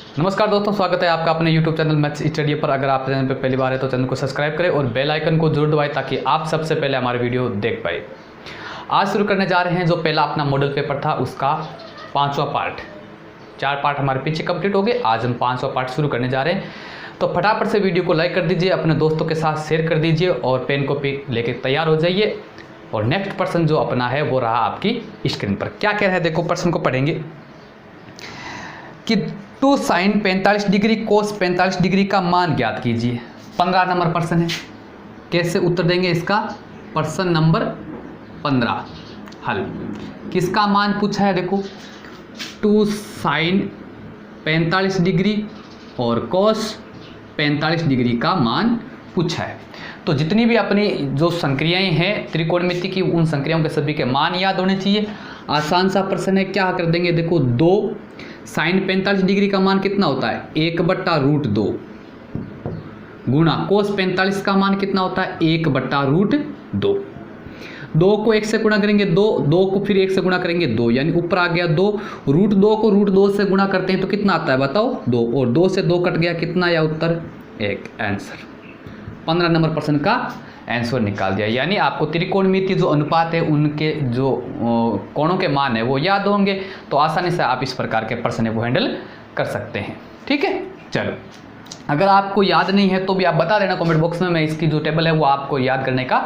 नमस्कार दोस्तों, स्वागत है आपका अपने YouTube चैनल मैथ्स स्टडी पर। अगर आप चैनल पर पहली बार है तो चैनल को सब्सक्राइब करें और बेल आइकन को जरूर दबाएं ताकि आप सबसे पहले हमारे वीडियो देख पाए। आज शुरू करने जा रहे हैं जो पहला अपना मॉडल पेपर था उसका 5वां पार्ट। 4 पार्ट हमारे पीछे कंप्लीट हो गए, आज हम 5वां पार्ट शुरू करने जा रहे हैं। तो फटाफट से वीडियो को लाइक कर दीजिए, अपने दोस्तों के साथ शेयर कर दीजिए और पेन कॉपी लेके तैयार हो जाइए। और नेक्स्ट प्रश्न जो अपना है वो रहा आपकी स्क्रीन पर। क्या कह रहा है देखो, प्रश्न को पढ़ेंगे कि 2 sin 45 डिग्री cos 45 डिग्री का मान ज्ञात कीजिए। 15 नंबर प्रश्न है। कैसे उत्तर देंगे इसका? प्रश्न नंबर 15 हल। किसका मान पूछा है देखो, 2 sin 45 डिग्री और cos 45 डिग्री का मान पूछा है। तो जितनी भी अपनी जो संक्रियाएं हैं त्रिकोणमिति की, उन संक्रियाओं के सभी के मान याद होने चाहिए। आसान सा प्रश्न है, क्या कर देंगे देखो, 2 sin 45 डिग्री का मान कितना होता है 1/√2 गुणा cos 45 का मान कितना होता है 1/√2। 2 को 1 से गुणा करेंगे 2 को फिर 1 से गुणा करेंगे 2, यानी ऊपर आ गया 2। √2 को √2 से गुणा करते हैं तो कितना आता है बताओ 2, और 2 से 2 कट गया, कितना आया उत्तर 1। आंसर 15 नंबर प्रश्न का आंसर निकाल दिया। यानी आपको त्रिकोणमिति जो अनुपात है उनके जो कोणों के मान है वो याद होंगे, तो आसानी से आप इस प्रकार के प्रश्न है वो हैंडल कर सकते हैं। ठीक है, चलो अगर आपको याद नहीं है तो भी आप बता देना कमेंट बॉक्स में, मैं इसकी जो टेबल है वो आपको याद करने का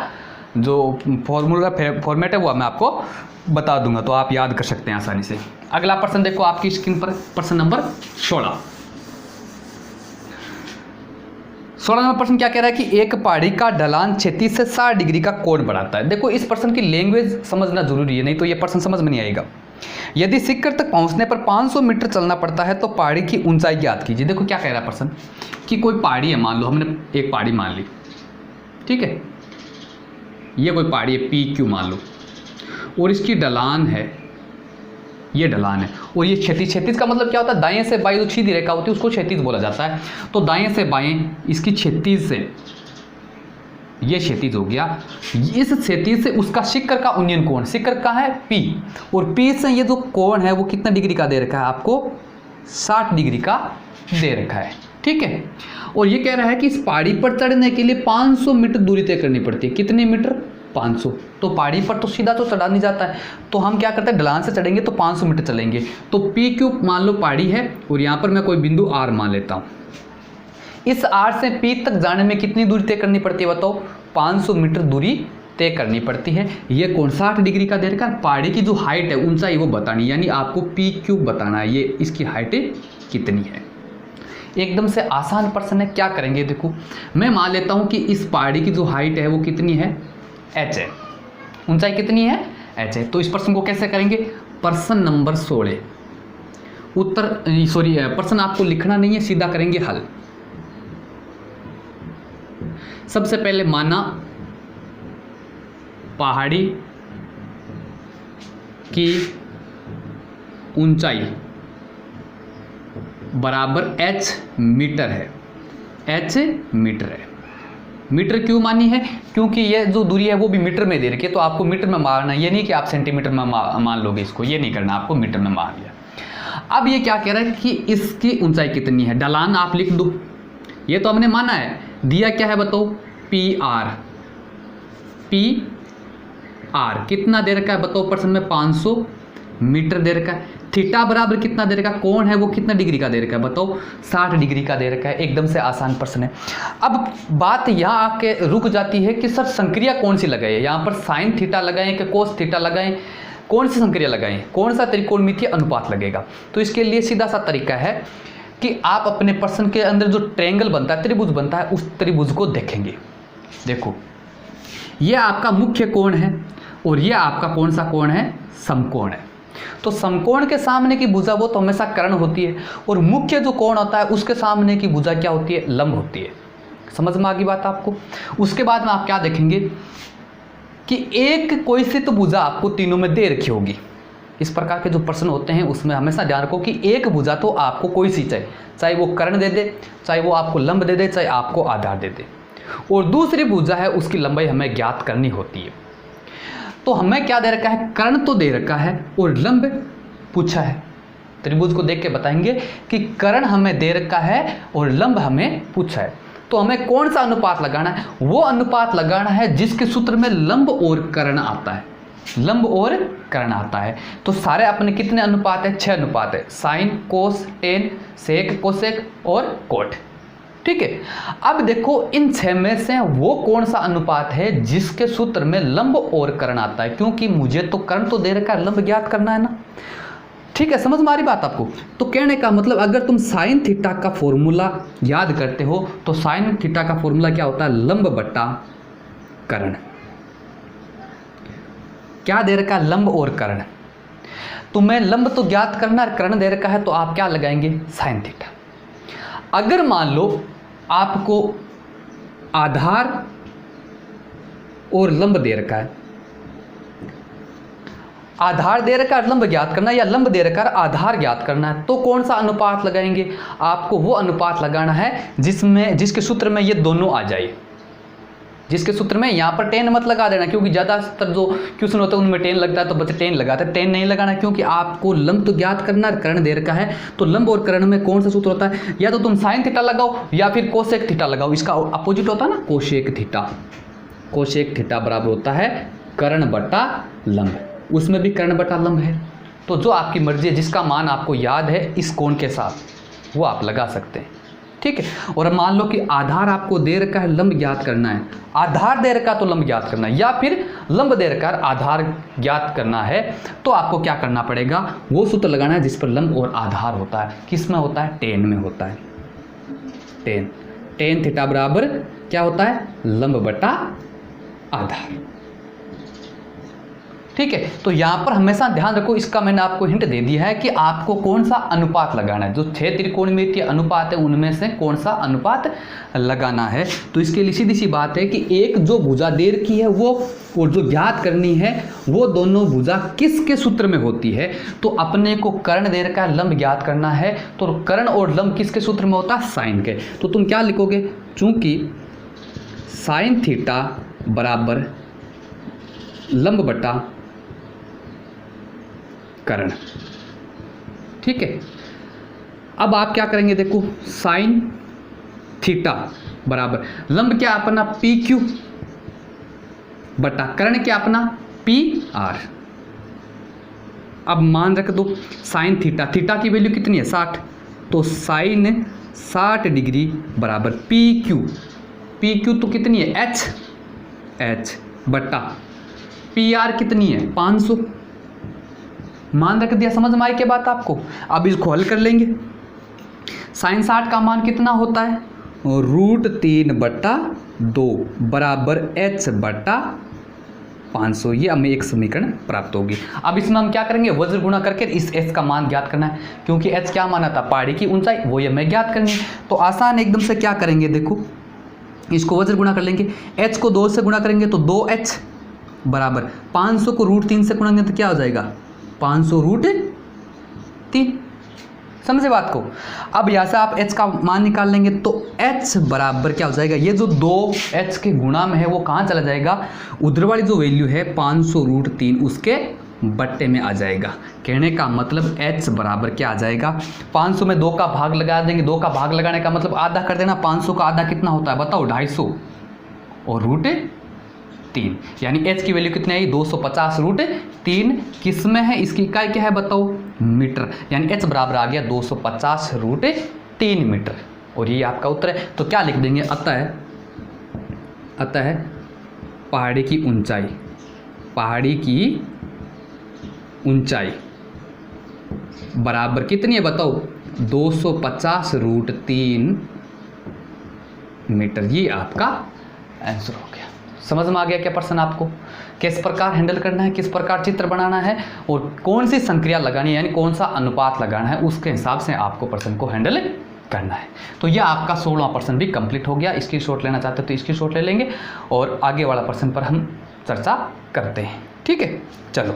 जो फॉर्मेट है वो मैं आपको बता दूंगा, तो आप याद कर सकते हैं आसानी से। अगला प्रश्न देखो आपकी स्क्रीन पर, प्रश्न नंबर 16। 16 नंबर प्रश्न क्या कह रहा है कि एक पहाड़ी का ढलान 36 से 60 डिग्री का कोण बढ़ाता है। देखो इस प्रश्न की लैंग्वेज समझना जरूरी है, नहीं तो ये प्रश्न समझ में नहीं आएगा। यदि शिखर तक पहुंचने पर 500 मीटर चलना पड़ता है तो पहाड़ी की ऊंचाई ज्ञात कीजिए। देखो क्या कह रहा है प्रश्न कि कोई पहाड़ी है, मान लो हमने एक पहाड़ी मान ली, ठीक है, ये कोई पहाड़ी है PQ मान लो, और इसकी ढलान है, ये ढलान है, और ये क्षैतिज का मतलब क्या होता है, दाएं से बाएं जो सीधी रेखा होती है उसको क्षैतिज बोला जाता है। तो दाएं से बाएं इसकी क्षैतिज से ये क्षैतिज हो गया, इस क्षैतिज से उसका शिखर का उन्नयन कोण, शिखर का है P, और P से ये जो कोण है वो कितना डिग्री का दे रखा है आपको 60 डिग्री का दे रखा है। ठीक है, और ये कह रहा है कि इस पहाड़ी पर चढ़ने के लिए 500 मीटर दूरी तय करनी पड़ती है। कितने मीटर? 500। तो पहाड़ी पर तो सीधा तो चढ़ा नहीं जाता है, तो हम क्या करते हैं ढलान से चढ़ेंगे तो 500 मीटर चलेंगे। तो PQ मान लो पहाड़ी है और यहाँ पर मैं कोई बिंदु R मान लेता हूँ। इस R से P तक जाने में कितनी दूरी तय करनी पड़ती है बताओ? 500 मीटर दूरी तय करनी पड़ती है। ये कौन 60 डिग्री का दे रखा है। पहाड़ी की जो हाइट है ऊंचाई वो बतानी, यानी आपको PQ बताना है, ये इसकी हाइट कितनी है। एकदम से आसान प्रश्न है, क्या करेंगे देखो, मैं मान लेता हूँ कि इस पहाड़ी की जो हाइट है वो कितनी है H है, ऊंचाई कितनी है H है। तो इस प्रश्न को कैसे करेंगे? प्रश्न नंबर 16 उत्तर, सॉरी प्रश्न आपको लिखना नहीं है, सीधा करेंगे हल। सबसे पहले माना पहाड़ी की ऊंचाई बराबर H मीटर है, H मीटर है। मीटर क्यों मानी है? क्योंकि ये जो दूरी है वो भी मीटर में दे रखी है, तो आपको मीटर में मारना, ये नहीं कि आप सेंटीमीटर में मान लोगे इसको, ये नहीं करना, आपको मीटर में मान लिया। अब ये क्या कह रहा है कि इसकी ऊंचाई कितनी है, ढलान आप लिख दो, ये तो हमने माना है। दिया क्या है बताओ? PR कितना दे रखा है बताओ प्रश्न में? 500 मीटर दे रखा है। थीटा बराबर कितना दे रखा है, कोण है वो कितना डिग्री का दे रखा है बताओ? 60 डिग्री का दे रखा है। एकदम से आसान प्रश्न है। अब बात यहाँ आके रुक जाती है कि सर संक्रिया कौन सी लगाए, यहाँ पर साइन थीटा लगाएं कि कोस थीटा लगाएं, कौन सी संक्रिया लगाएं, कौन सा त्रिकोणमितीय अनुपात लगेगा? तो इसके लिए सीधा सा तरीका है कि आप अपने प्रश्न के अंदर जो ट्रायंगल बनता है, त्रिभुज बनता है, उस त्रिभुज को देखेंगे। देखो ये आपका मुख्य कोण है और ये आपका कौन सा कोण है? समकोण है। तो समकोण के सामने की भुजा वो तो हमेशा कर्ण होती है, और मुख्य जो कोण होता है उसके सामने की भुजा क्या होती है? लंब होती है। समझ में आ गई बात आपको? उसके बाद में आप क्या देखेंगे कि एक कोई सी तो भुजा आपको तीनों में दे रखी होगी। इस प्रकार के जो प्रश्न होते हैं उसमें हमेशा ध्यान रखो कि एक भुजा तो आपको कोई सी चाहिए, चाहे वो कर्ण दे दे, चाहे वो आपको लंब दे दे, चाहे आपको आधार दे दे, और दूसरी भुजा है उसकी लंबाई हमें ज्ञात करनी होती है। तो हमें क्या दे रखा है? कर्ण तो दे रखा है और लंब पूछा है। त्रिभुज को देख के बताएंगे कि कर्ण हमें दे रखा है और लंब हमें पूछा है, तो हमें कौन सा अनुपात लगाना है? वो अनुपात लगाना है जिसके सूत्र में लंब और कर्ण आता है, लंब और कर्ण आता है। तो सारे अपने कितने अनुपात है? 6 अनुपात है, साइन, कोस, टेन, सेक, कोसेक और कोट। ठीक है, अब देखो इन 6 में से वो कौन सा अनुपात है जिसके सूत्र में लंब और कर्ण आता है, क्योंकि मुझे तो कर्ण तो दे रखा है, लंब ज्ञात करना है ना। ठीक है, समझ में आ रही बात आपको? तो कहने का मतलब अगर तुम साइन थीटा का फॉर्मूला याद करते हो तो साइन थीटा का फॉर्मूला क्या होता है? लंब बटा कर्ण। क्या दे रखा है? लंब और कर्ण। तुम्हें लंब तो ज्ञात करना, कर्ण दे रखा है, तो आप क्या लगाएंगे? Sine theta. अगर मान लो आपको आधार और लंब दे रखा है, आधार दे रखा है लंब ज्ञात करना, या लंब दे रखा है आधार ज्ञात करना है, तो कौन सा अनुपात लगाएंगे? आपको वो अनुपात लगाना है जिसके सूत्र में ये दोनों आ जाए। जिसके सूत्र में यहाँ पर टेन मत लगा देना, क्योंकि ज़्यादातर जो क्वेश्चन होते हैं उनमें टेन लगता है तो बच्चे टेन लगाते हैं। टेन नहीं लगाना, क्योंकि आपको लंब तो ज्ञात करना है, कर्ण दे रखा है, तो लंब और कर्ण में कौन सा सूत्र होता है? या तो तुम साइन थीटा लगाओ या फिर कोसेक थीटा लगाओ। इसका अपोजिट होता है ना, कोसेक थीटा। कोसेक थीटा बराबर होता है कर्ण बटा लंब, उसमें भी कर्ण बटा लंब है। तो जो आपकी मर्जी है, जिसका मान आपको याद है इस कोण के साथ, वो आप लगा सकते हैं। ठीक है, और मान लो कि आधार आपको दे रखा है, लंब ज्ञात करना है, आधार दे रखा तो लंब ज्ञात करना है, या फिर लंब दे रखा है आधार ज्ञात करना है, तो आपको क्या करना पड़ेगा? वो सूत्र लगाना है जिस पर लंब और आधार होता है। किस में होता है? टेन में होता है। टेन, टेन थीटा बराबर क्या होता है? लंब बटा आधार। ठीक है, तो यहाँ पर हमेशा ध्यान रखो, इसका मैंने आपको हिंट दे दिया है कि आपको कौन सा अनुपात लगाना है। जो 6 त्रिकोणमितीय अनुपात है उनमें से कौन सा अनुपात लगाना है। तो इसके लिए सीधी सी बात है कि एक जो भुजा दे रखी है वो, और जो ज्ञात करनी है वो दोनों भुजा किसके सूत्र में होती है? तो अपने को कर्ण दे रखा है, लंब ज्ञात करना है, तो कर्ण और लंब किसके सूत्र में होता है? साइन के। तो तुम क्या लिखोगे? चूंकि साइन थीटा बराबर लंब बटा कर्ण। ठीक है, अब आप क्या करेंगे? देखो, साइन थीटा बराबर लंब क्या अपना पी क्यू बटा कर्ण क्या अपना पी आर। अब मान रख दो साइन थीटा, थीटा की वैल्यू कितनी है? 60, तो साइन 60 डिग्री बराबर पी क्यू। पी क्यू तो कितनी है? एच, एच बटा पी आर कितनी है? 500। मान रख दिया, समझ में आई क्या बात आपको? अब इसको हल कर लेंगे। साइन 60 का मान कितना होता है? √3/2 बराबर h बटा 500। ये हमें एक समीकरण प्राप्त होगी। अब इसमें हम क्या करेंगे? वज्र गुणा करके इस h का मान ज्ञात करना है, क्योंकि h क्या माना था? पहाड़ी की ऊंचाई, वो ये हमें ज्ञात करनी है। तो आसान एकदम से क्या करेंगे? देखो, इसको वज्र गुणा कर लेंगे, h को 2 से गुणा करेंगे तो 2h बराबर 500 को √3 से गुणा तो क्या हो जाएगा? 500 √3। समझे बात को? अब यहाँ से आप h का मान निकाल लेंगे तो h बराबर क्या हो जाएगा? ये जो 2h के गुणा में है वो कहाँ चला जाएगा? उधर वाली जो वैल्यू है 500 √3 उसके बट्टे में आ जाएगा। कहने का मतलब h बराबर क्या आ जाएगा? 500 में 2 का भाग लगा देंगे। 2 का भाग लगाने का मतलब आधा कर देना। 500 का आधा कितना होता है बताओ? 250 और √3, यानी h की वैल्यू कितनी आई? 250 √3। किस में है? इसकी इकाई क्या है बताओ? मीटर, यानी h बराबर आ गया 250 √3 मीटर। और ये आपका उत्तर है। तो क्या लिख देंगे? अतः पहाड़ी की ऊंचाई, पहाड़ी की ऊंचाई बराबर कितनी है बताओ? 250 √3 मीटर। ये आपका आंसर हो गया। समझ में आ गया क्या प्रश्न आपको? किस प्रकार हैंडल करना है, किस प्रकार चित्र बनाना है और कौन सी संक्रिया लगानी है, यानी कौन सा अनुपात लगाना है, उसके हिसाब से आपको प्रश्न को हैंडल करना है। तो यह आपका 16वां प्रश्न भी कंप्लीट हो गया। स्क्रीनशॉट लेना चाहते हो तो स्क्रीनशॉट ले लेंगे और आगे वाला प्रश्न पर हम चर्चा करते हैं। ठीक है, चलो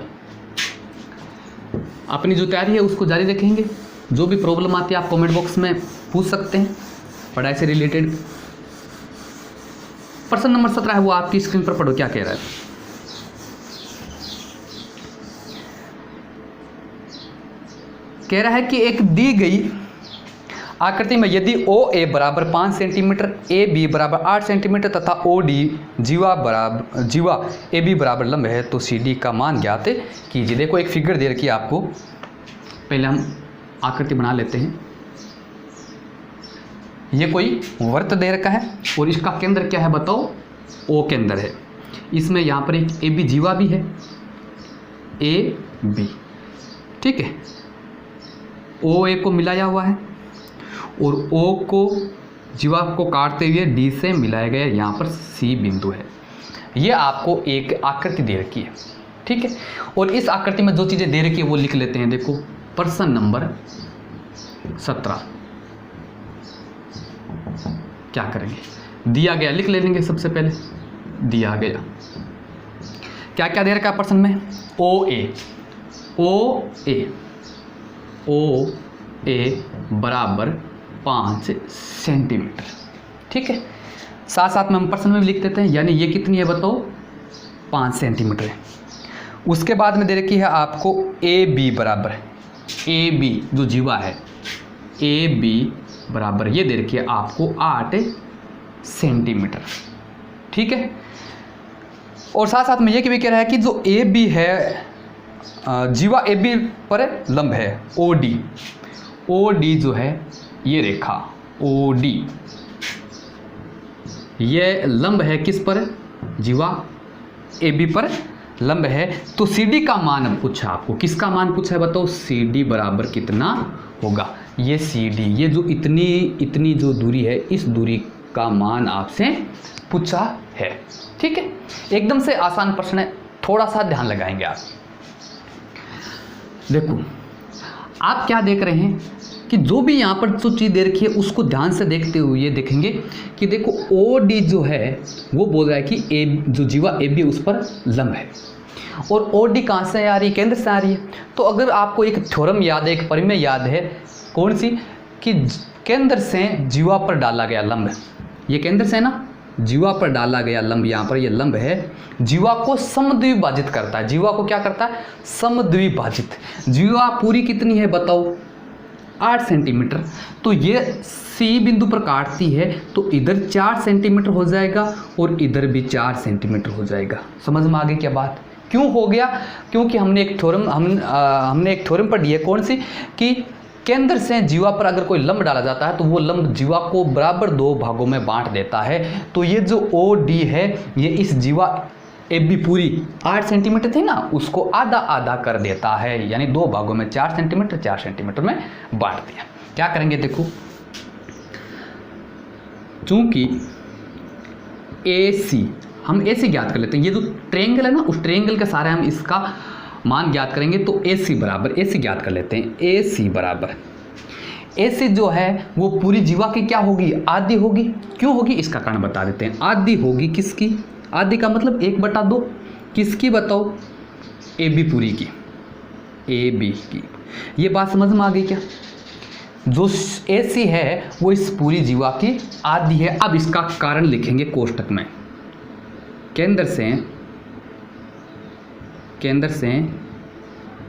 अपनी जो तैयारी है उसको जारी रखेंगे। जो भी प्रॉब्लम आती है आप कमेंट बॉक्स में पूछ सकते हैं। पढ़ाई से रिलेटेड प्रश्न नंबर 17 है, वो आपकी स्क्रीन पर पढ़ो क्या कह रहा है। कह रहा है कि एक दी गई आकृति में यदि ओ ए बराबर 5 सेंटीमीटर, ए बी बराबर 8 सेंटीमीटर तथा ओ डी जीवा ए बी बराबर लंब है तो सी डी का मान ज्ञात कीजिए। देखो एक फिगर दे रखी है आपको, पहले हम आकृति बना लेते हैं। ये कोई वर्त दे रखा है और इसका केंद्र क्या है बताओ, ओ केंद्र है। इसमें यहाँ पर एक ए बी जीवा भी है, ए बी, ठीक है। ओ ए को मिलाया हुआ है और O को जीवा को काटते हुए D से मिलाया गया, यहाँ पर C बिंदु है। ये आपको एक आकृति दे रखी है, ठीक है। और इस आकृति में जो चीज़ें दे रखी है वो लिख लेते हैं। देखो प्रश्न नंबर 17 क्या करेंगे, दिया गया लिख लेंगे। सबसे पहले दिया गया क्या क्या दे रखा है प्रश्न में, ओ ए बराबर 5 सेंटीमीटर, ठीक है। साथ साथ में हम प्रश्न में भी लिख देते हैं, यानी ये कितनी है बताओ, 5 सेंटीमीटर है। उसके बाद में दे रखी है आपको ए बी बराबर, ए बी जो जीवा है, ए बी बराबर ये दे रखी है आपको 8 सेंटीमीटर, ठीक है। और साथ साथ में ये भी कह रहा है कि जो ए बी है, जीवा ए बी पर लंब है, ओ डी जो है ये रेखा ओ डी, ये लंब है किस पर, जीवा ए बी पर लंब है। तो सी डी का मान पूछा आपको, किसका मान पूछा है बताओ, सी डी बराबर कितना होगा। ये सी डी, ये जो इतनी जो दूरी है, इस दूरी का मान आपसे पूछा है, ठीक है। एकदम से आसान प्रश्न है, थोड़ा सा ध्यान लगाएंगे आप। देखो आप क्या देख रहे हैं कि जो भी यहाँ पर जो चीज़ दे रखी है उसको ध्यान से देखते हुए ये देखेंगे कि देखो ओ डी जो है वो बोल रहा है कि ए जो जीवा ए बी उस पर लंब है, और ओ डी कहाँ से आ रही है, केंद्र से आ रही है। तो अगर आपको एक थ्योरम याद है, एक परिमेय याद है, कौन सी, कि केंद्र से जीवा पर डाला गया लंब, ये केंद्र से ना जीवा पर डाला गया लंब, यहाँ पर ये लंब है, जीवा को समद्विभाजित करता है। जीवा को क्या करता है, समद्विभाजित। जीवा पूरी कितनी है बताओ, 8 सेंटीमीटर। तो ये सी बिंदु पर काटती है तो इधर 4 सेंटीमीटर हो जाएगा और इधर भी 4 सेंटीमीटर हो जाएगा। समझ में आ गई क्या बात, क्यों हो गया, क्योंकि हमने एक थ्योरम पढ़ी है, कौन सी, कि केंद्र से जीवा पर अगर कोई लंब डाला जाता है तो वो लंब जीवा को बराबर 2 भागों में बांट देता है। तो ये जो ओ डी है ये इस जीवा ए बी पूरी 8 सेंटीमीटर थी ना, उसको आधा आधा कर देता है, यानी 2 भागों में 4 सेंटीमीटर में बांट दिया। क्या करेंगे देखो, चूंकि ए सी, हम ए सी ज्ञात कर लेते हैं, ये जो ट्रायंगल है ना उस ट्रायंगल के सारे हम इसका मान ज्ञात करेंगे। तो ए सी बराबर, ए सी ज्ञात कर लेते हैं, ए सी बराबर, ए सी जो है वो पूरी जीवा की क्या होगी, आधी होगी। क्यों होगी इसका कारण बता देते हैं, आधी होगी किसकी, आधी का मतलब 1/2, किसकी बताओ, ए बी पूरी की, ए बी की। ये बात समझ में आ गई क्या, जो ए सी है वो इस पूरी जीवा की आधी है। अब इसका कारण लिखेंगे कोष्टक में, केंद्र से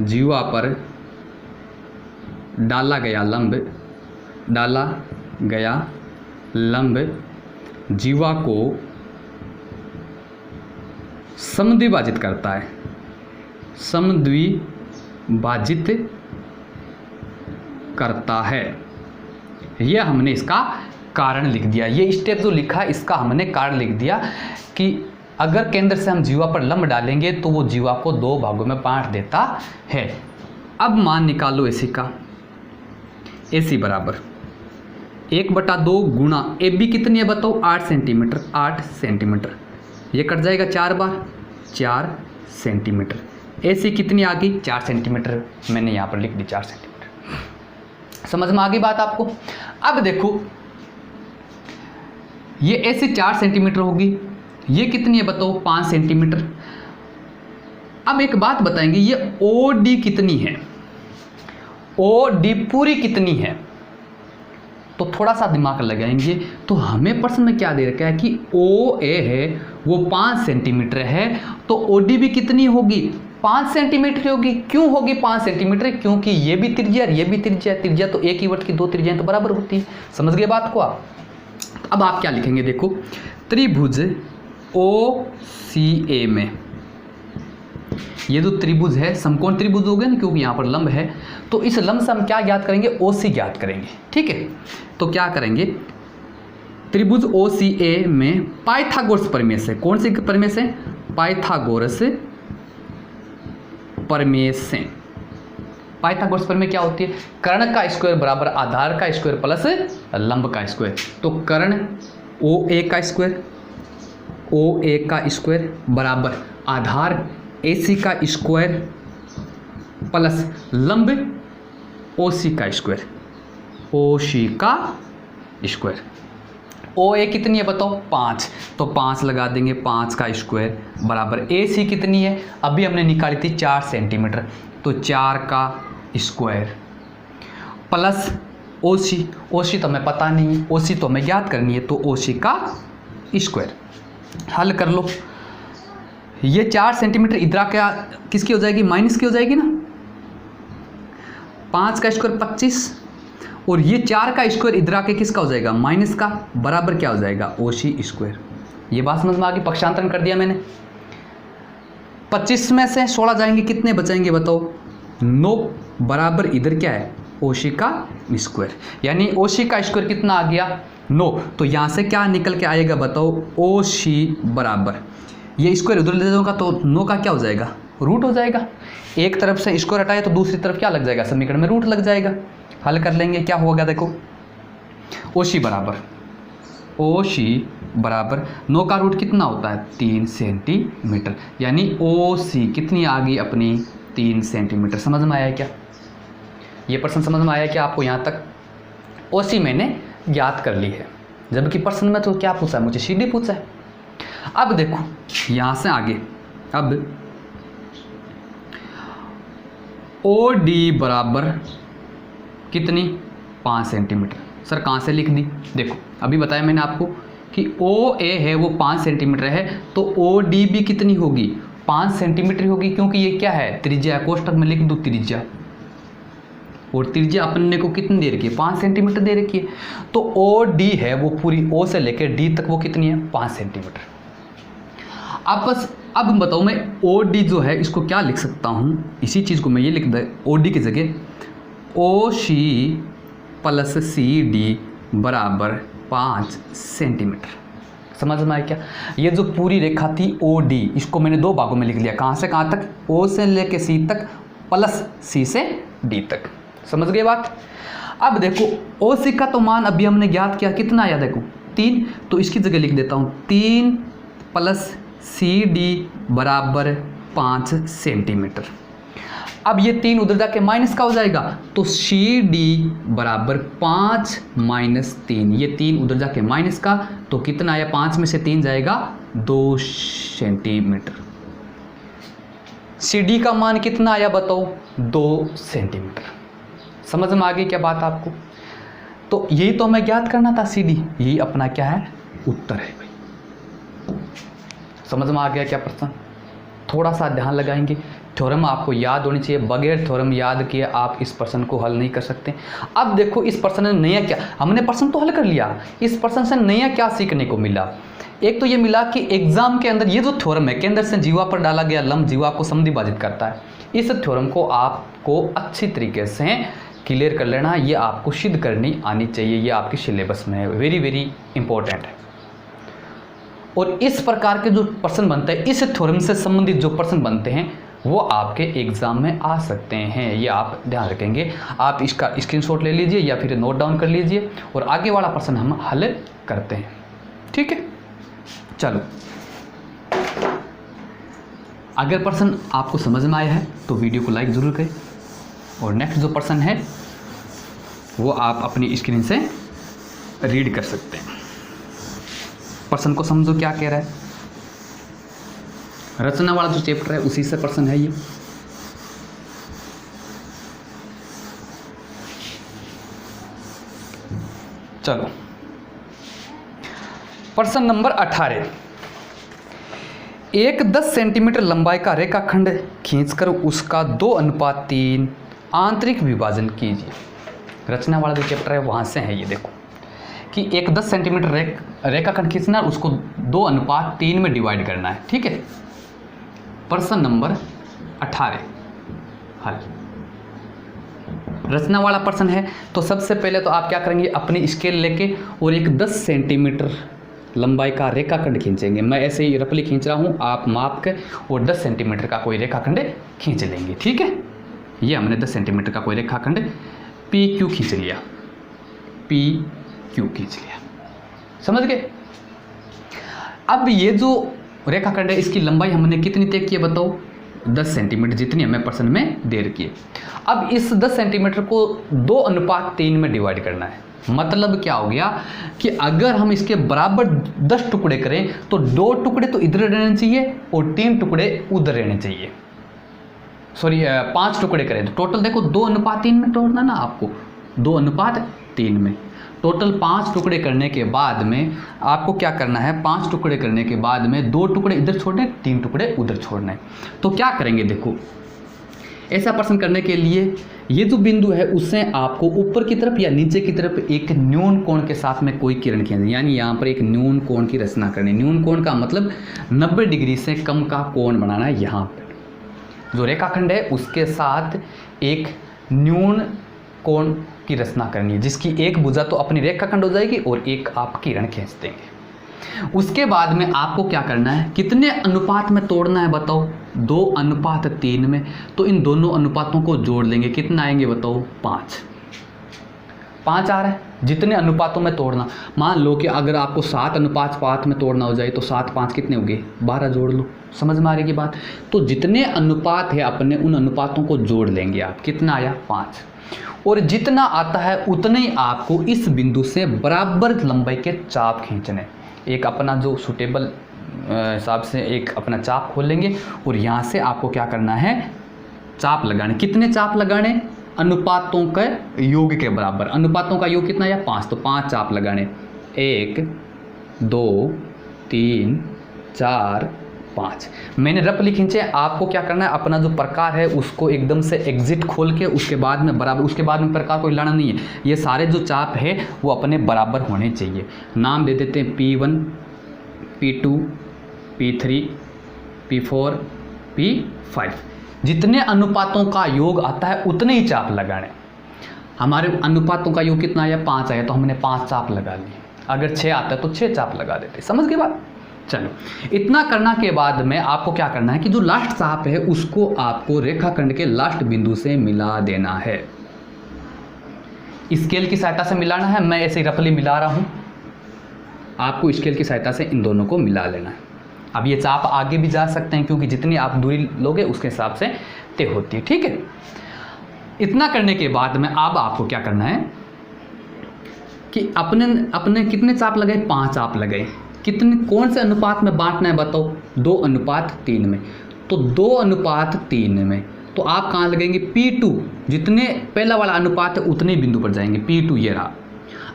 जीवा पर डाला गया लंब जीवा को समद्विभाजित करता है, यह हमने इसका कारण लिख दिया। ये स्टेप जो लिखा है इसका हमने कारण लिख दिया कि अगर केंद्र से हम जीवा पर लंब डालेंगे तो वो जीवा को 2 भागों में बांट देता है। अब मान निकालो एसी का, एसी बराबर 1/2 गुणा ए बी कितनी है बताओ, 8 सेंटीमीटर, 8 सेंटीमीटर, ये कट जाएगा 4 बार, 4 सेंटीमीटर। एसी कितनी आ गई, 4 सेंटीमीटर, मैंने यहाँ पर लिख दी 4 सेंटीमीटर। समझ में आ गई बात आपको। अब देखो ये एसी 4 सेंटीमीटर होगी, ये कितनी है बताओ, 5 सेंटीमीटर। अब एक बात बताएंगे, ये ओ डी कितनी है, ओ डी पूरी कितनी है, तो थोड़ा सा दिमाग लगाएंगे। तो हमें प्रश्न में क्या दे रखा है कि ओ ए है वो 5 सेंटीमीटर है, तो ओ डी भी कितनी होगी, 5 सेंटीमीटर होगी। क्यों होगी 5 सेंटीमीटर? क्योंकि ये भी त्रिज्या और ये भी त्रिज्या। त्रिज्या तो एक ही वृत्त की 2 त्रिज्याएं तो बराबर होती है। समझ गए बात को आप? अब आप क्या लिखेंगे, देखो त्रिभुज OCA में ये जो त्रिभुज है समकोण त्रिभुज हो गया ना, क्योंकि यहाँ पर लंब है, तो इस लंब से हम क्या ज्ञात करेंगे? OC ज्ञात करेंगे। ठीक है, तो क्या करेंगे? त्रिभुज OCA में पाइथागोरस प्रमेय से, कौन सी प्रमेय से? पाइथागोरस प्रमेय से। पाइथागोरस प्रमेय क्या होती है? कर्ण का स्क्वायर बराबर आधार का स्क्वायर प्लस लंब का स्क्वायर। तो कर्ण OA का स्क्वायर, OA का स्क्वायर बराबर आधार AC का स्क्वायर प्लस लंब OC का स्क्वायर, OC का स्क्वायर। OA कितनी है बताओ? 5, तो 5 लगा देंगे, 5 का स्क्वायर बराबर AC कितनी है? अभी हमने निकाली थी 4 सेंटीमीटर, तो 4 का स्क्वायर प्लस OC तो हमें पता नहीं है, OC तो हमें ज्ञात करनी है, तो OC का स्क्वायर। हल कर लो। ये 4 सेंटीमीटर इधर क्या किसकी हो जाएगी? माइनस की हो जाएगी ना। 5 का स्क्वायर 25 और ये 4 का स्क्वायर इधर आके किसका हो जाएगा? माइनस का, बराबर क्या हो जाएगा? OC square. ये बात समझ में आ गई? पक्षांतरण कर दिया मैंने। 25 में से 16 जाएंगे, कितने बचाएंगे बताओ? 9 बराबर इधर क्या है? OC का स्क्वायर। यानी OC का स्क्वायर कितना आ गया? 9। तो यहाँ से क्या निकल के आएगा बताओ? OC बराबर, ये स्क्वायर उधर ले जाऊंगा तो 9 का क्या हो जाएगा? रूट हो जाएगा। एक तरफ से स्क्वायर हटाए तो दूसरी तरफ क्या लग जाएगा? समीकरण में रूट लग जाएगा। हल कर लेंगे, क्या होगा देखो। OC बराबर 9 का रूट कितना होता है? 3 सेंटीमीटर। यानी OC कितनी आ गई अपनी? 3 सेंटीमीटर। समझ में आया क्या? ये प्रश्न समझ में आया क्या आपको? यहाँ तक OC मैंने ज्ञात कर ली है, जबकि प्रश्न में तो क्या पूछा है मुझे? CD पूछा है। अब देखो यहाँ से आगे, अब OD बराबर कितनी? 5 सेंटीमीटर। सर कहाँ से लिख दी? देखो अभी बताया मैंने आपको कि OA है वो 5 सेंटीमीटर है, तो OD भी कितनी होगी? 5 सेंटीमीटर होगी, क्योंकि ये क्या है? त्रिज्या। कोष्टक में लिख दो त्रिज्या, और त्रिज्या अपने को कितनी दे रखी है? 5 सेंटीमीटर दे रखी है। तो OD है वो पूरी O से लेकर D तक वो कितनी है? 5 सेंटीमीटर। अब बताओ मैं OD जो है इसको क्या लिख सकता हूँ? इसी चीज़ को मैं ये लिख दूँ OD की जगह OC प्लस CD बराबर 5 सेंटीमीटर। समझ में आया क्या? ये जो पूरी रेखा थी OD, इसको मैंने 2 भागों में लिख लिया। कहाँ से कहाँ तक? O से लेके C तक प्लस C से D तक। समझ गए बात? अब देखो OC का तो मान अभी हमने ज्ञात किया, कितना आया देखो? 3। तो इसकी जगह लिख देता हूँ 3 प्लस CD बराबर 5 सेंटीमीटर। अब ये 3 उधर जाके माइनस का हो जाएगा, तो CD बराबर 5 माइनस 3। ये 3 उधर जाके माइनस का, तो कितना आया? 5 में से 3 जाएगा 2 सेंटीमीटर। CD का मान कितना आया बताओ? 2 सेंटीमीटर। समझ में आ गई क्या बात आपको? तो यही तो हमें ज्ञात करना था CD। यही अपना क्या है? उत्तर है भाई। समझ में आ गया क्या प्रश्न? थोड़ा सा ध्यान लगाएंगे। थ्योरम आपको याद होनी चाहिए, बगैर थ्योरम याद किए आप इस प्रश्न को हल नहीं कर सकते। अब देखो इस प्रश्न ने नया क्या, हमने प्रश्न तो हल कर लिया, इस प्रश्न से नया क्या सीखने को मिला? एक तो ये मिला कि एग्जाम के अंदर ये जो थ्योरम है, केंद्र से जीवा पर डाला गया लंब जीवा को समद्विभाजित करता है, इस थ्योरम को आपको अच्छी तरीके से क्लियर कर लेना। ये आपको सिद्ध करनी आनी चाहिए, ये आपके सिलेबस में है, वेरी वेरी इंपॉर्टेंट है। और इस प्रकार के जो प्रश्न बनते हैं, इस थ्योरम से संबंधित जो प्रश्न बनते हैं, वो आपके एग्जाम में आ सकते हैं। ये आप ध्यान रखेंगे। आप इसका स्क्रीनशॉट ले लीजिए या फिर नोट डाउन कर लीजिए, और आगे वाला प्रश्न हम हल करते हैं। ठीक है, चलो। अगर प्रश्न आपको समझ में आया है तो वीडियो को लाइक ज़रूर करें, और नेक्स्ट जो प्रश्न है वो आप अपनी स्क्रीन से रीड कर सकते हैं। प्रश्न को समझो क्या कह रहा है। रचना वाला जो चैप्टर है उसी से प्रश्न है ये। चलो, प्रश्न नंबर 18। एक 10 सेंटीमीटर लंबाई का रेखाखंड खींचकर उसका 2:3 आंतरिक विभाजन कीजिए। रचना वाला जो चैप्टर है वहाँ से है ये, देखो कि एक 10 सेंटीमीटर रेखाखंड खींचना, उसको 2:3 में डिवाइड करना है। ठीक है, प्रश्न नंबर 18 हल। रचना वाला प्रश्न है, तो सबसे पहले तो आप क्या करेंगे, अपनी स्केल लेके और एक 10 सेंटीमीटर लंबाई का रेखाखंड खींचेंगे। मैं ऐसे ही रफली खींच रहा हूँ, आप माप के और 10 सेंटीमीटर का कोई रेखाखंड खींच लेंगे। ठीक है, ये हमने 10 सेंटीमीटर का कोई रेखाखंड पी क्यू खींच लिया, पी क्यू खींच लिया, समझ गए। अब ये जो रेखाखंड है इसकी लंबाई हमने कितनी तय की है बताओ, 10 सेंटीमीटर, जितनी हमें प्रश्न में दे रखी है। अब इस 10 सेंटीमीटर को 2:3 में डिवाइड करना है। मतलब क्या हो गया कि अगर हम इसके बराबर 10 टुकड़े करें तो 2 टुकड़े तो इधर रहने चाहिए और 3 टुकड़े उधर रहने चाहिए। सॉरी, 5 टुकड़े करें तो टोटल देखो 2:3 में तोड़ना ना आपको, 2:3 में टोटल 5 टुकड़े करने के बाद में आपको क्या करना है, 5 टुकड़े करने के बाद में 2 टुकड़े इधर छोड़ने, 3 टुकड़े उधर छोड़ने। तो क्या करेंगे, देखो ऐसा प्रश्न करने के लिए ये जो बिंदु है उससे आपको ऊपर की तरफ या नीचे की तरफ एक न्यून कोण के साथ में कोई किरण खींचनी, यानी यहाँ पर एक न्यून कोण की रचना करनी। न्यून कोण का मतलब 90 डिग्री से कम का कोण बनाना है। यहाँ पर जो रेखाखंड है उसके साथ एक न्यून कोण की रचना करनी है, जिसकी एक भुजा तो अपनी रेखाखंड हो जाएगी और एक आप किरण खींच देंगे। उसके बाद में आपको क्या करना है, कितने अनुपात में तोड़ना है बताओ, 2:3 में। तो इन दोनों अनुपातों को जोड़ लेंगे, कितना आएंगे बताओ, 5 आ रहा है। जितने अनुपातों में तोड़ना, मान लो कि अगर आपको 7:5 में तोड़ना हो जाए तो 7 5 कितने हो गए, 12 जोड़ लो, समझ में आ रही की बात। तो जितने अनुपात है अपने उन अनुपातों को जोड़ लेंगे आप, कितना आया 5, और जितना आता है उतने ही आपको इस बिंदु से बराबर लंबाई के चाप खींचने। एक अपना जो सूटेबल हिसाब से एक अपना चाप खोल लेंगे और यहाँ से आपको क्या करना है, चाप लगाने। कितने चाप लगाने, अनुपातों के योग के बराबर। अनुपातों का योग कितना है, 5, तो 5 चाप लगाने, 1 2 3 4 5। मैंने रफली खींचे, आपको क्या करना है, अपना जो प्रकार है उसको एकदम से एग्जिट खोल के उसके बाद में बराबर, उसके बाद में प्रकार को हिलाना नहीं है। ये सारे जो चाप है वो अपने बराबर होने चाहिए। नाम दे देते हैं P1 P2 P3 P4 P5। जितने अनुपातों का योग आता है उतने ही चाप लगाने। हमारे अनुपातों का योग कितना आया, 5 आया, तो हमने 5 चाप लगा लिए। अगर 6 आता है तो 6 चाप लगा देते। समझ गए बात। चलो, इतना करना के बाद में आपको क्या करना है कि जो लास्ट चाप है उसको आपको रेखाखंड के लास्ट बिंदु से मिला देना है। स्केल की सहायता से मिलाना है, मैं ऐसे ही रफली मिला रहा हूं, आपको स्केल की सहायता से इन दोनों को मिला लेना है। अब ये चाप आगे भी जा सकते हैं क्योंकि जितनी आप दूरी लोगे उसके हिसाब से तय होती है। ठीक है, इतना करने के बाद में अब आपको क्या करना है कि अपने कितने चाप लगाए, 5 चाप लगाए। कितने, कौन से अनुपात में बांटना है बताओ, 2:3 में। तो 2:3 में तो आप कहाँ लगेंगे, P2, जितने पहला वाला अनुपात है उतने बिंदु पर जाएंगे। P2 ये रहा।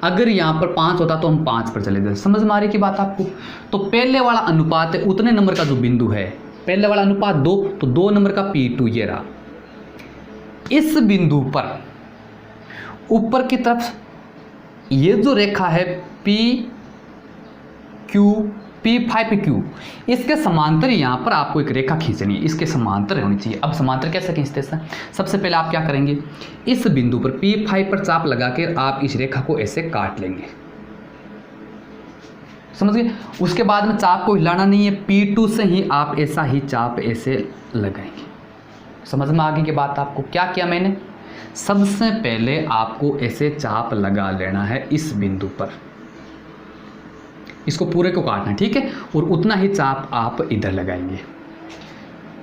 अगर यहाँ पर 5 होता तो हम 5 पर चले जाते। समझ में आ रही की बात आपको। तो पहले वाला अनुपात है उतने नंबर का जो बिंदु है, पहले वाला अनुपात 2, तो 2 नंबर का P2 ये रहा। इस बिंदु पर ऊपर की तरफ ये जो रेखा है P5Q, इसके समांतर यहाँ पर आपको एक रेखा खींचनी है, इसके समांतर होनी चाहिए। अब समांतर कैसे खींचते हैं, सबसे पहले आप क्या करेंगे, इस बिंदु पर P5 पर चाप लगा के आप इस रेखा को ऐसे काट लेंगे। समझ गए। उसके बाद में चाप को हिलाना नहीं है, P2 से ही आप ऐसा ही चाप ऐसे लगाएंगे। समझ में आगे की बात आपको। क्या किया मैंने, सबसे पहले आपको ऐसे चाप लगा लेना है इस बिंदु पर, इसको पूरे को काटना है, ठीक है, और उतना ही चाप आप इधर लगाएंगे।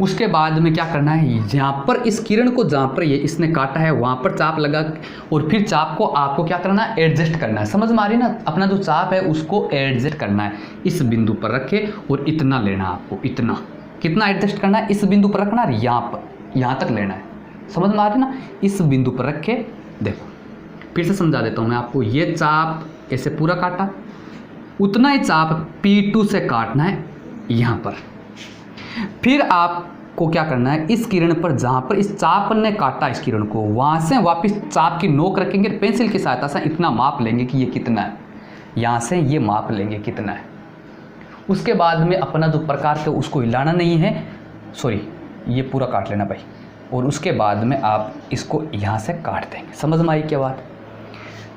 उसके बाद में क्या करना है, यहाँ पर इस किरण को जहाँ पर ये इसने काटा है वहाँ पर चाप लगा, और फिर चाप को आपको क्या करना है, एडजस्ट करना है। समझ में आ रही है ना, अपना जो चाप है उसको एडजस्ट करना है, इस बिंदु पर रखे और इतना लेना है आपको। इतना कितना एडजस्ट करना है, इस बिंदु पर रखना है, यहाँ पर यहाँ तक लेना है। समझ में आ रही है ना, इस बिंदु पर रखे। देखो फिर से समझा देता हूँ मैं आपको। ये चाप ऐसे पूरा काटा, उतना ही चाप P2 से काटना है यहाँ पर। फिर आपको क्या करना है, इस किरण पर जहाँ पर इस चाप ने काटा इस किरण को, वहाँ से वापस चाप की नोक रखेंगे, पेंसिल की सहायता से इतना माप लेंगे कि ये कितना है, यहाँ से ये माप लेंगे कितना है। उसके बाद में अपना जो प्रकार है उसको हिलाना नहीं है, सॉरी ये पूरा काट लेना भाई, और उसके बाद में आप इसको यहाँ से काट देंगे। समझ में आई क्या बात?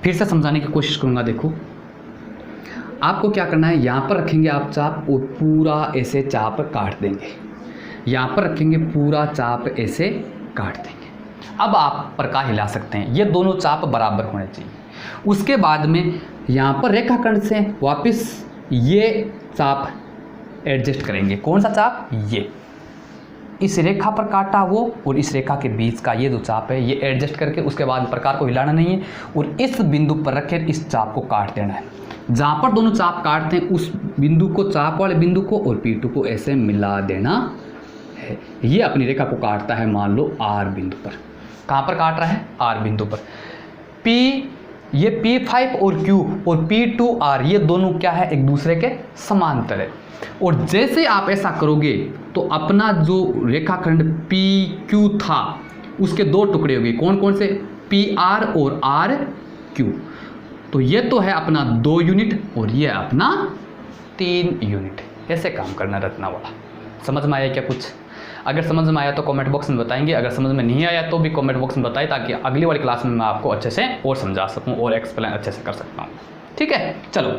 फिर से समझाने की कोशिश करूँगा। देखो आपको क्या करना है, यहाँ पर रखेंगे आप चाप और पूरा ऐसे चाप काट देंगे, यहाँ पर रखेंगे पूरा चाप ऐसे काट देंगे। अब आप प्रकार हिला सकते हैं, ये दोनों चाप बराबर होने चाहिए। उसके बाद में यहाँ पर रेखाखंड से वापस ये चाप एडजस्ट करेंगे। कौन सा चाप? ये इस रेखा पर काटा वो और इस रेखा के बीच का ये जो चाप है ये एडजस्ट करके उसके बाद प्रकार को हिलाना नहीं है और इस बिंदु पर रखकर इस चाप को काट देना है। जहाँ पर दोनों चाप काटते हैं उस बिंदु को, चाप वाले बिंदु को और P2 को ऐसे मिला देना है। ये अपनी रेखा को काटता है मान लो R बिंदु पर। कहाँ पर काट रहा है? R बिंदु पर। ये P5 और Q और P2R ये दोनों क्या है, एक दूसरे के समांतर है। और जैसे आप ऐसा करोगे तो अपना जो रेखाखंड PQ था उसके दो टुकड़े हो गए। कौन कौन से? PR और RQ। तो ये तो है अपना 2 यूनिट और ये अपना 3 यूनिट। ऐसे काम करना रचना वाला। समझ में आया क्या कुछ? अगर समझ में आया तो कमेंट बॉक्स में बताएंगे, अगर समझ में नहीं आया तो भी कमेंट बॉक्स में बताएं, ताकि अगली वाली क्लास में मैं आपको अच्छे से और समझा सकूं और एक्सप्लेन अच्छे से कर सकता हूं। ठीक है, चलो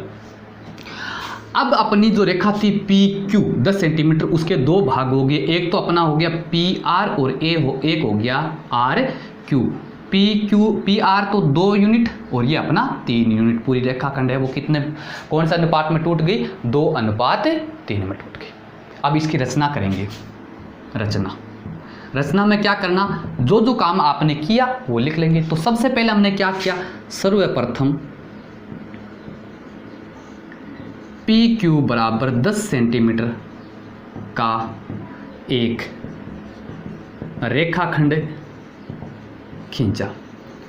अब अपनी जो रेखा थी PQ 10 सेंटीमीटर, उसके दो भाग हो गए। एक तो अपना हो गया PR और एक हो गया RQ। PR तो 2 यूनिट और ये अपना 3 यूनिट। पूरी रेखाखंड है वो कितने, कौन सा अनुपात में टूट गई? 2:3 में टूट गई। अब इसकी रचना करेंगे। रचना में क्या करना, जो जो काम आपने किया वो लिख लेंगे। तो सबसे पहले हमने क्या किया, सर्वप्रथम PQ बराबर 10 सेंटीमीटर का एक रेखाखंड खींचा।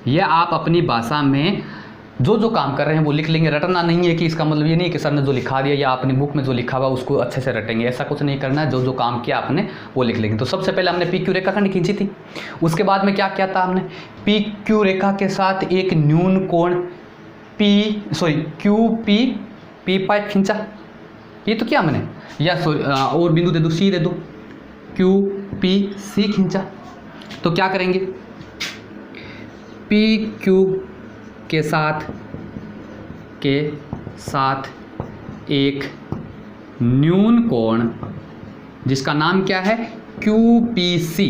यह आप अपनी भाषा में जो जो काम कर रहे हैं वो लिख लेंगे। रटना नहीं है कि इसका मतलब ये नहीं कि सर ने जो लिखा दिया या अपनी बुक में जो लिखा हुआ उसको अच्छे से रटेंगे, ऐसा कुछ नहीं करना है। जो जो काम किया आपने वो लिख लेंगे। तो सबसे पहले हमने PQ रेखाखंड खींची थी। उसके बाद में क्या किया था हमने, PQ रेखा के साथ एक न्यून कोण P5 खींचा। ये तो क्या हमने, या और बिंदु दे दो, C दे दो, QPC खींचा। तो क्या करेंगे, PQ के साथ एक न्यून कोण जिसका नाम क्या है, QPC,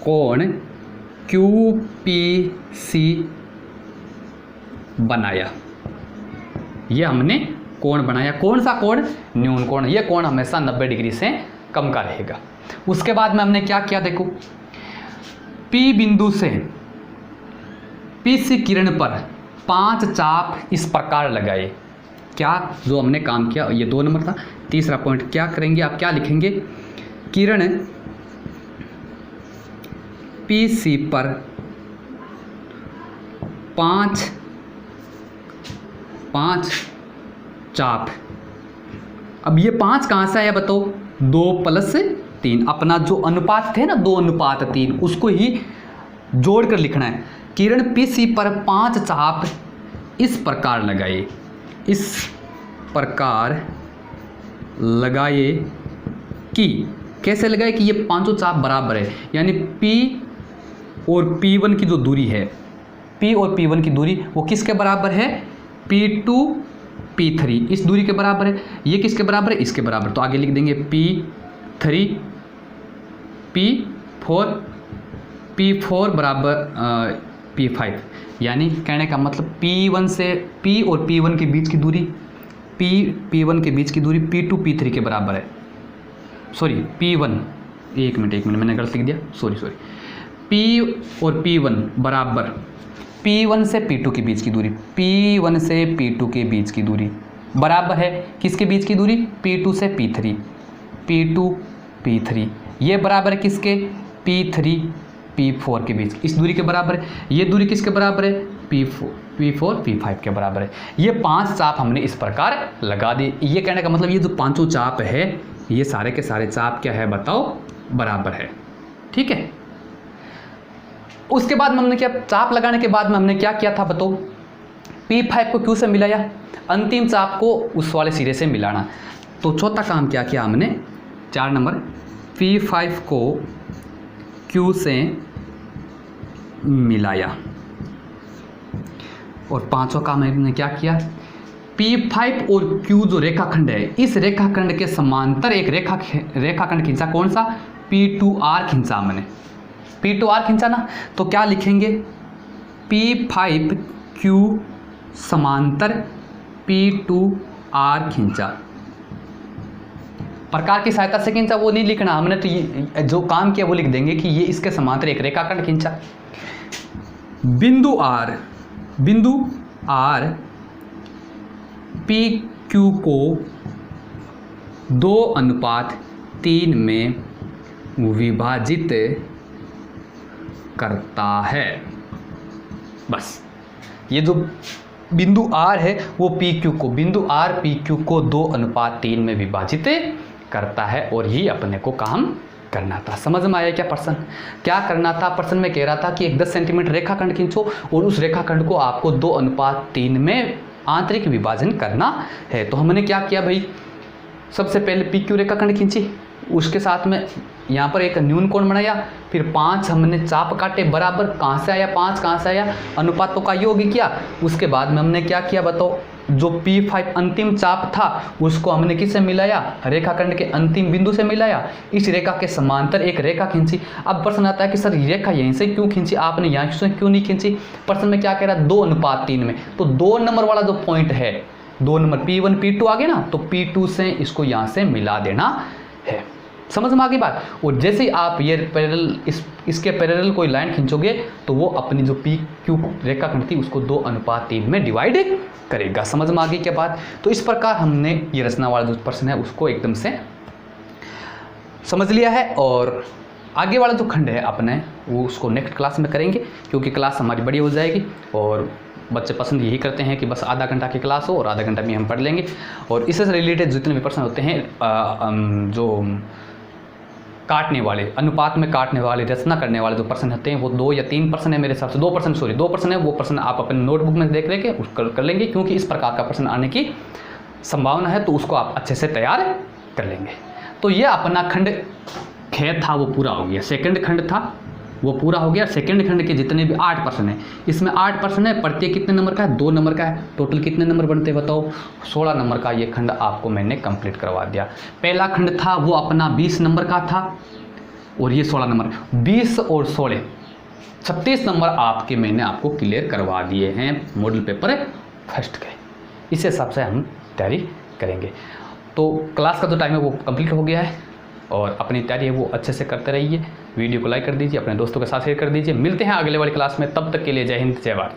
कोण QPC बनाया। ये हमने कोण बनाया। कौन सा कोण? न्यून कोण। ये कोण हमेशा 90 डिग्री से कम का रहेगा। उसके बाद में हमने क्या किया, देखो P बिंदु से PC किरण पर 5 चाप इस प्रकार लगाए। क्या जो हमने काम किया, ये 2 नंबर था। तीसरा पॉइंट क्या करेंगे, आप क्या लिखेंगे, किरण PC पर 5 चाप। अब ये 5 कहाँ से आया बताओ, 2+3। अपना जो अनुपात थे ना 2:3, उसको ही जोड़कर लिखना है। किरण PC पर 5 चाप इस प्रकार लगाए। इस प्रकार लगाए कि, कैसे लगाए कि ये 5 चाप बराबर है, यानी P और P1 की जो दूरी है, P और P1 की दूरी वो किसके बराबर है, P2 P3 इस दूरी के बराबर है। ये किसके बराबर है, इसके बराबर। तो आगे लिख देंगे P3 P4 बराबर P5। यानी कहने का मतलब P1 से P और P1 के बीच की दूरी, P1 के बीच की दूरी P2 P3 के बराबर है। सॉरी P1, एक मिनट मैंने गलत लिख दिया, सॉरी। P और P1 बराबर P1 से P2 के बीच की दूरी, P1 से P2 के बीच की दूरी बराबर है किसके बीच की दूरी, P2 से P2 P3। ये बराबर है किसके, P3 P4 के बीच, इस दूरी के बराबर है। ये दूरी किसके बराबर है, P4 P5 के बराबर है। ये 5 चाप हमने इस प्रकार लगा दी। ये कहने का मतलब ये जो 5 चाप है ये सारे के सारे चाप क्या है बताओ, बराबर है। ठीक है, उसके बाद में हमने क्या, चाप लगाने के बाद में हमने क्या किया था बताओ, P5 को Q से मिलाया, अंतिम चाप को उस वाले सिरे से मिलाना। तो चौथा काम क्या किया हमने, 4 नंबर P5 को Q से मिलाया। और पांचवा काम हमने क्या किया, P5 और Q जो रेखाखंड है, इस रेखाखंड के समांतर एक रेखाखंड खींचा, कौन सा, P2R खींचा हमने, P2R खींचा ना। तो क्या लिखेंगे, P5Q समांतर P2R खींचा। प्रकार की सहायता से खींचा वो नहीं लिखना हमने, तो ये जो काम किया वो लिख देंगे कि ये इसके समांतर एक रेखाखंड खींचा। बिंदु R PQ को 2:3 में विभाजित करता है। बस ये जो बिंदु R है वो बिंदु R PQ को 2:3 में विभाजित करता है, और ये अपने को काम करना था। समझ में आया क्या प्रश्न, क्या करना था। प्रश्न में कह रहा था कि एक 10 सेंटीमीटर रेखाखंड खींचो और उस रेखाखंड को आपको 2:3 में आंतरिक विभाजन करना है। तो हमने क्या किया भाई, सबसे पहले PQ रेखाखंड खींची, उसके साथ में यहाँ पर एक न्यून कोण बनाया, फिर 5 हमने चाप काटे बराबर, कहाँ से आया 5, कहाँ से आया, अनुपातों का योग किया। उसके बाद में हमने क्या किया बताओ, जो P5 अंतिम चाप था उसको हमने किससे मिलाया, रेखाखंड के अंतिम बिंदु से मिलाया, इस रेखा के समांतर एक रेखा खींची। अब प्रश्न आता है कि सर रेखा यहीं से क्यों खींची आपने, यहाँ से क्यों नहीं खींची। प्रश्न में क्या कह रहा है, 2:3 में, तो 2 नंबर वाला जो पॉइंट है, 2 नंबर P1 P2 आ गए ना, तो P2 से इसको यहाँ से मिला देना है। समझ में आ गई बात। और जैसे ही आप ये पैरेलल इसके पैरेलल कोई लाइन खींचोगे तो वो अपनी जो PQ रेखाखंड थी उसको 2:3 में डिवाइड करेगा। समझ में आ गई क्या बात। तो इस प्रकार हमने ये रचना वाला जो प्रश्न है उसको एकदम से समझ लिया है, और आगे वाला जो खंड है अपने वो उसको नेक्स्ट क्लास में करेंगे, क्योंकि क्लास हमारी बड़ी हो जाएगी और बच्चे पसंद यही करते हैं कि बस आधा घंटा की क्लास हो और आधा घंटा में हम पढ़ लेंगे। और इससे रिलेटेड जितने भी प्रश्न होते हैं जो काटने वाले, अनुपात में काटने वाले, रचना करने वाले जो प्रश्न होते हैं वो 2 या 3 प्रश्न है मेरे हिसाब से, 2 प्रश्न है। वो प्रश्न आप अपने नोटबुक में देख लेके उसको कर लेंगे, क्योंकि इस प्रकार का प्रश्न आने की संभावना है, तो उसको आप अच्छे से तैयार कर लेंगे। तो ये अपना खंड ख था वो पूरा हो गया, सेकंड खंड था वो पूरा हो गया। सेकंड खंड के जितने भी 8 प्रश्न हैं, इसमें 8 प्रश्न है, प्रत्येक कितने नंबर का है, 2 नंबर का है। टोटल कितने नंबर बनते हैं बताओ, 16 नंबर का ये खंड आपको मैंने कंप्लीट करवा दिया। पहला खंड था वो अपना 20 नंबर का था, और ये 16 नंबर, 20 और 16 36 नंबर आपके मैंने आपको क्लियर करवा दिए हैं मॉडल पेपर फर्स्ट के। इस हिसाब से हम तैयारी करेंगे। तो क्लास का जो टाइम है वो कंप्लीट हो गया है, और अपनी तैयारी है वो अच्छे से करते रहिए। वीडियो को लाइक कर दीजिए, अपने दोस्तों के साथ शेयर कर दीजिए। मिलते हैं अगले वाली क्लास में, तब तक के लिए जय हिंद जय भारत।